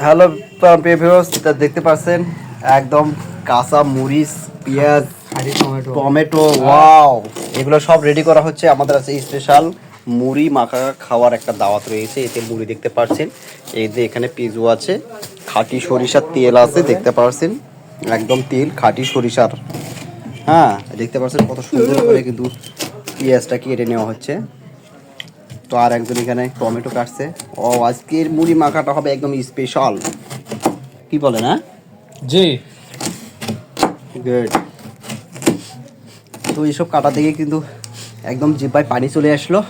Hello viewers, দেখতে পাচ্ছেন একদম কাঁচা মরিচ, পেঁয়াজ, টমেটো, ওয়াও, এগুলো সব রেডি করা হচ্ছে। আমাদের আছে স্পেশাল মুড়ি মাখা খাওয়ার একটা দাওয়াত রয়েছে। এতে মুড়ি দেখতে পাচ্ছেন, এই যে এখানে পেঁয়াজু আছে, খাঁটি সরিষার তেল আছে দেখতে পাচ্ছেন, একদম তেল খাঁটি সরিষার। হ্যাঁ, দেখতে পাচ্ছেন কত সুন্দর করে কিন্তু পেঁয়াজটা কেটে নেওয়া হচ্ছে। তো আর একজন এখানে টমেটো কাটছে। ও, আজকের মুড়ি মাখাটা হবে একদম স্পেশাল, কি বলে না? জি, গুড। তো এইসব কাটা দেখে কিন্তু একদম জিহ্বায় পানি চলে আসলো।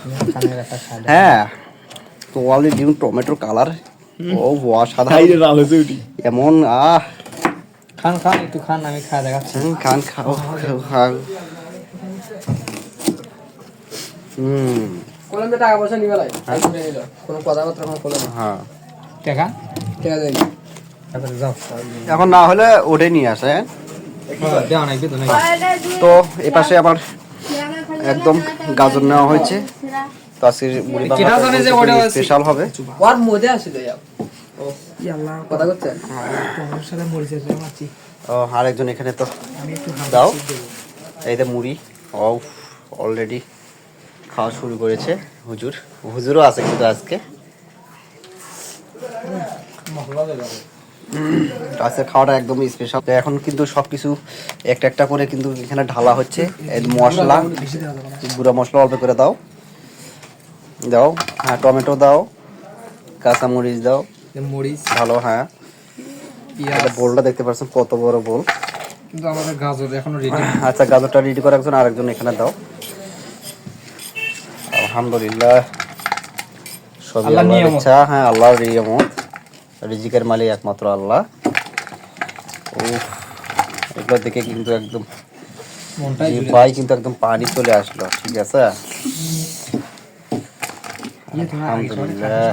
হ্যাঁ, তো অলরেডি টমেটোর কালার, ও অসাধারণ, এমন খান খান একটু খান, আমি খাওয়া দেখাচ্ছি। খান, খাও খাও। কলমে টাকা পয়সা নিবে লাই, কোনো কথাবার্তা কোনো বলে না। হ্যাঁ, টাকা টাকা দেই, তারপরে যাও। এখন না হলে ওটাই নিয়ে আসে। দেওয়া নাই তো নাই। তো এ পাশে আবার একদম গাজর নেওয়া হয়েছে। তো আজকে মুড়ি মাখাটা স্পেশাল হবে। ওর মধ্যে আসলে ও ই আল্লাহ কথা করতে তোমার সাথে মরিচের মাছি। ও, আরেকজন এখানে তো দাও, এই যে মুড়ি। ও, অলরেডি খাওয়া শুরু করেছে হুজুরও আছে কিন্তু আজকে। আজকে খাওয়াটা একদম স্পেশাল। এখন কিন্তু সবকিছু একটা একটা করে কিন্তু এখানে ঢালা হচ্ছে। মশলা, গুঁড়া মশলা অল্প করে দাও দাও। হ্যাঁ, টমেটো দাও, কাঁচা মরিচ দাও, মরিচ ভালো। হ্যাঁ, বোলটা দেখতে পাচ্ছেন কত বড় বোল। কিন্তু আমাদের গাজর এখনো রেডি। আচ্ছা, গাজরটা রেডি করে একজন, আরেকজন এখানে দাও। আলহামদুলিল্লাহ, সবই আল্লাহর ইচ্ছা। হ্যাঁ, আল্লাহর নিয়ামত, রিজিকের মালিক একমাত্র আল্লাহ। এগুলো দেখে কিন্তু একদম ভাই কিন্তু একদম পানি চলে আসলো। ঠিক আছে, আলহামদুলিল্লাহ।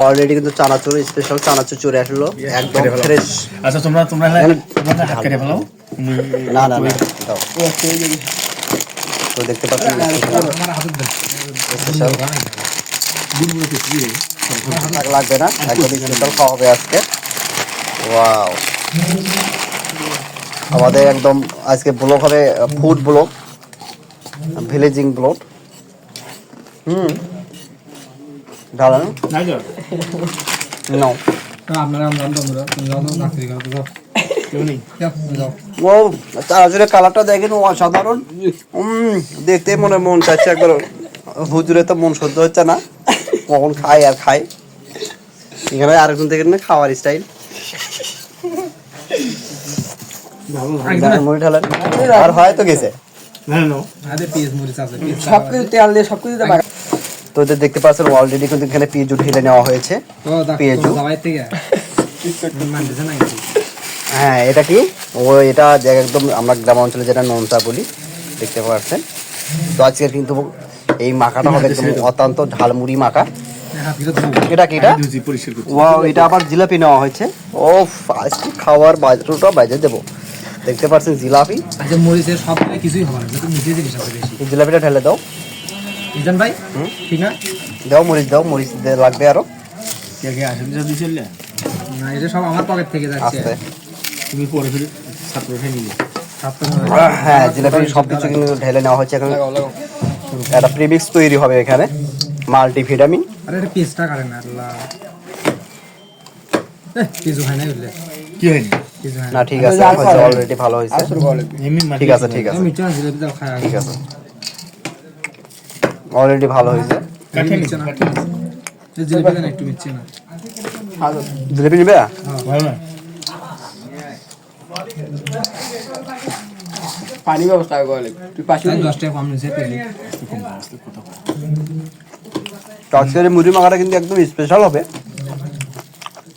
অলরেডি কিন্তু চানাচুর, স্পেশাল চানাচুর চলে আসলো একদম ফ্রেশ। আচ্ছা, তোমরা কেটে ফেলো। না না না, দাও। তো দেখতে পাচ্ছেন স্পেশাল লাগবে না, একদম স্পেশাল খাওয়া হবে আজকে। ওয়াও, আমাদের একদম আজকে ব্লগ হবে ফুড ব্লগ, ভিলেজিং ব্লগ। ঢালান নাও। ও, চানাচুরের কালারটা দেখেন, অসাধারণ। দেখতে মন চাচ্ছে একবার। হুজুরে তো মন সহ্য হচ্ছে না, কখন খায় আর খায়। এখানে আরেকজন দেখেন না খাওয়ার স্টাইল। মুড়ি ঢালেন আর হয়তো গেছে। তো দেখতে পাচ্ছেন অলরেডি কিন্তু এখানে পেঁয়াজু ঢেলে নেওয়া হয়েছে। পেঁয়াজু, হ্যাঁ, এটা কি এটা একদম আমরা গ্রাম অঞ্চলে যেটা নোনতা বলি, দেখতে পাচ্ছেন। তো আজকের কিন্তু এই মাখাটা হবে একদম অত্যন্ত ঝালমুড়ি মাখা। এটা কি, এটা ওয়াও, এটা আবার জিলাপি নেওয়া হয়েছে। ও, আজকে খাওয়ার বাজরোটা বাজে দেবো। দেখতে পাচ্ছেন জিলাপি, মরিচের সব কিছুই হবে না, কিন্তু মিষ্টি জিনিস আছে বেশি। জিলাপিটা ঢেলে দাও ইজান ভাই, ঠিক না? দাও মরিচ, দাও মরিচ লাগবে আরো। না, এটা সব আমার পকেট থেকে যাচ্ছে। তুমি পরে ফিরে ছাত্র উঠে নিলে। হ্যাঁ, জিলাপি সবকিছু কিন্তু ঢেলে নেওয়া হচ্ছে। এখন একটা প্রিমিক্স তৈরি হবে এখানে, মাল্টিভিটামিন। আরে এটা পিসটা কাটেন না, আল্লাহ কিছু হয় না, বুঝলে কি হয়নি? না, ঠিক আছে, অলরেডি ভালো হয়েছে। ঠিক আছে, ঠিক আছে, মিষ্টি জিলাপি দাও, খায় ঠিক আছে, অলরেডি ভালো হয়েছে। জিলাপি দেন একটু, মিষ্টি না। জিলাপি নিবে? ভালো না, পানি ব্যবস্থা করে তুই 10 টাকা কম নিছে। আজকের মুড়ি মাখাটা কিন্তু একদম স্পেশাল হবে,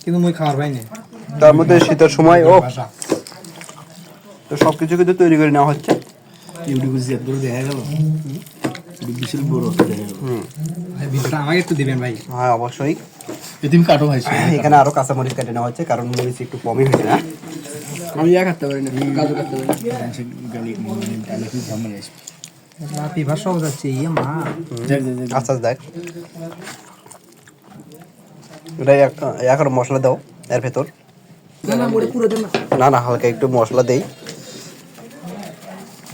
কিন্তু মুই খাওয়ার পাই না। তার মধ্যে শীতের সময়। ও, তো সবকিছু কিন্তু তৈরি করে নেওয়া হচ্ছে। ইউটিউবে যে বড় দেখা গেল, বিশাল বড় দেখা গেল। ভিডিওটা আমাকে একটু দিবেন ভাই। হ্যাঁ, অবশ্যই। তুমি কাটো ভাই। এখানে আরো কাঁচা মরিচ কেটে নেওয়া হচ্ছে, কারণ মরিচ একটু কমই হয়েছে না। আমি কাটতে পারি না, কাজু কাটতে পারি না। পিভা সব যাচ্ছে ইয়ে মা আচ্ছা দেখ এটা এখন মশলা দাও এর ভেতর না মুড়ি পুরো দেন না না হালকা একটু মশলা দেই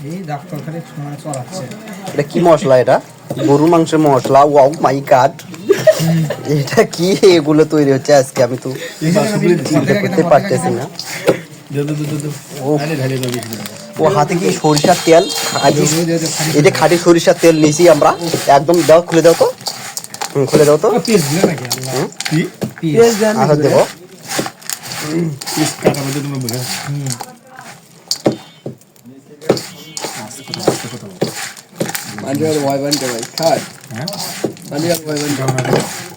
এই ডাক্তার খালি সময় চলাচ্ছে এটা কি মশলা এটা গরুর মাংসের মশলা ওয়াও মাই গড এটা কি এগুলো তৈরি হচ্ছে আজকে আমি তো চিন্তা করতে পারতেছি না ও হাতে কি সরিষার তেল এই যে খাঁটি সরিষার তেল নিয়েছি আমরা একদম দাও খুলে দাও তো খুলে দাও তো পেঁয়াজ দিলে নাকি আল্লাহ কি পেঁয়াজ দেন আচ্ছা দেবো পিস কাটা মধ্যে তুমি বলে আন্ডার ওয়াই বানতে ভাই খাট হ্যাঁ আন্ডার ওয়াই বানতে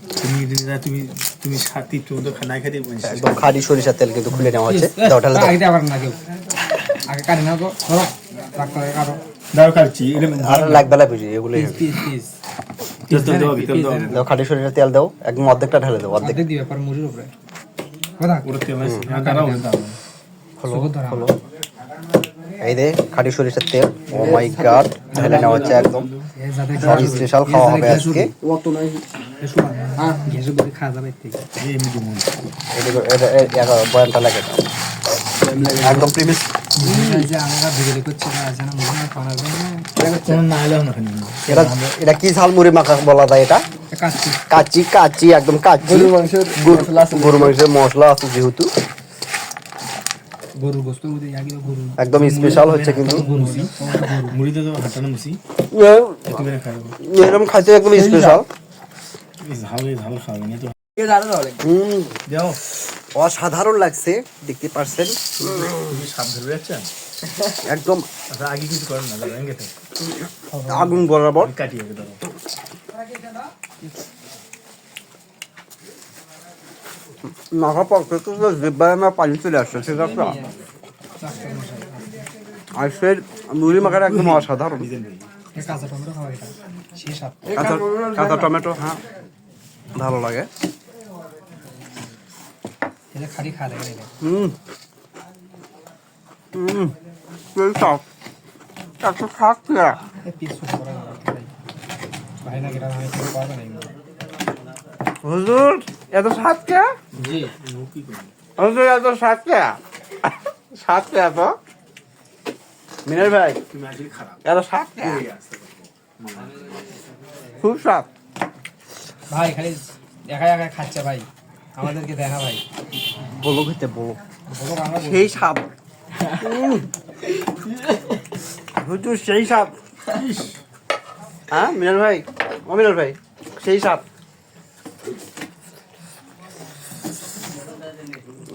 তুমি তুমি সাথী তুমি তো খানা খাইতে বলছিস একদম খাঁটি সরিষার তেল কিন্তু খুলে নেওয়া হচ্ছে দাও ঢালে দাও আগে আবার না কেউ আগে কাটে না তো ধরো ডাক্তারের কাটো দাও কাটছি এটা আর লাগবে না বুঝি এগুলো পিস তেল দাও ভিতর দাও দাও খাঁটি সরিষার তেল দাও একদম অর্ধেকটা ঢেলে দাও অর্ধেক অর্ধেক দিবে পর মুড়ির উপরে কথা পুরো তেল আছে হ্যাঁ দাও দাও খোলো খোলো এই দে খাঁটি সরিষার তেল ও মাই গড ঢেলে নেওয়া হচ্ছে একদম সব স্পেশাল খাওয়া হবে আজকে অত নাই হ্যাঁ ঘেসে করে খাওয়া যাবে ঠিক এই এমনি দিমু এটা বয়ানটা লাগে দাও একদম প্রিমিস যে আমরা ভিডিও করছি না আছে না মুড়ি খাওয়া যাবে কোন না এলো না খানি এটা এটা কি ঝালমুড়ি মাখা বলা যায় এটা কাচ্চি কাচ্চি কাচ্চি একদম কাচ্চি গরু মাংসের মশলা আছে যেহেতু গরু গোস্ত মধ্যে আগে গরু একদম স্পেশাল হচ্ছে কিন্তু মুড়িতে তো হাঁটানো মুসি তুমি খাইবো এরকম খাইতে একদম স্পেশাল ঝাল খাবে না তো কে জানো বলে দাও অসাধারণ লাগছে দেখতে পারছেন তুমি সাপ ধরে যাচ্ছেন একদম আচ্ছা আগে কিছু করেন না দাদা এঙ্গে আগুন বরাবর কাটিয়ে দাও মাখা পক্ষে তো জিব্বায় আমার পানি চলে আসছে ঠিক আছে আর সে মুড়ি মাখাটা একদম অসাধারণ কাঁচা টমেটো খাওয়া এটা সেই সাপ কাঁচা টমেটো হ্যাঁ ভালো লাগে এটা খালি খা লাগে এটা সেই সব একশো ষাট টাকা এই পিস ছোট করে ভাই না গেরা ভাই তো পাবে না হুজুর এত ষাট টাকা জি হুজুর এত ষাট টাকা ষাট টাকা তো মিনার ভাই তুমি আজকে খারাপ এত ষাট টাকা খুব স্বাদ ভাই খালি একা একা খাচ্ছে ভাই আমাদেরকে দেখা ভাই বলো খেতে বলো বলো আমরা সেই সাপ হুজুর সেই সাপ হ্যাঁ মিনার ভাই ও মিনার ভাই সেই সাপ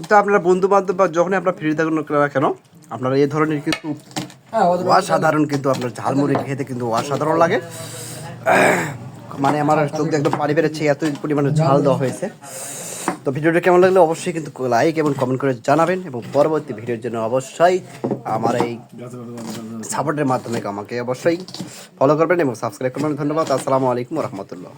তো আপনারা বন্ধু বান্ধব বা যখনই আপনারা ফ্রি থাকুন না কেন আপনারা এই ধরনের কিন্তু অসাধারণ কিন্তু আপনার ঝালমুড়ি খেতে কিন্তু অসাধারণ লাগে মানে আমার চোখ দিয়ে একদম পানি বেরোচ্ছে এত পরিমাণে ঝাল দেওয়া হয়েছে তো ভিডিওটা কেমন লাগলে অবশ্যই কিন্তু লাইক এবং কমেন্ট করে জানাবেন এবং পরবর্তী ভিডিওর জন্য অবশ্যই আমার এই সাপোর্টের মাধ্যমে আমাকে অবশ্যই ফলো করবেন এবং সাবস্ক্রাইব করবেন ধন্যবাদ আসসালামু আলাইকুম রহমতুল্লাহ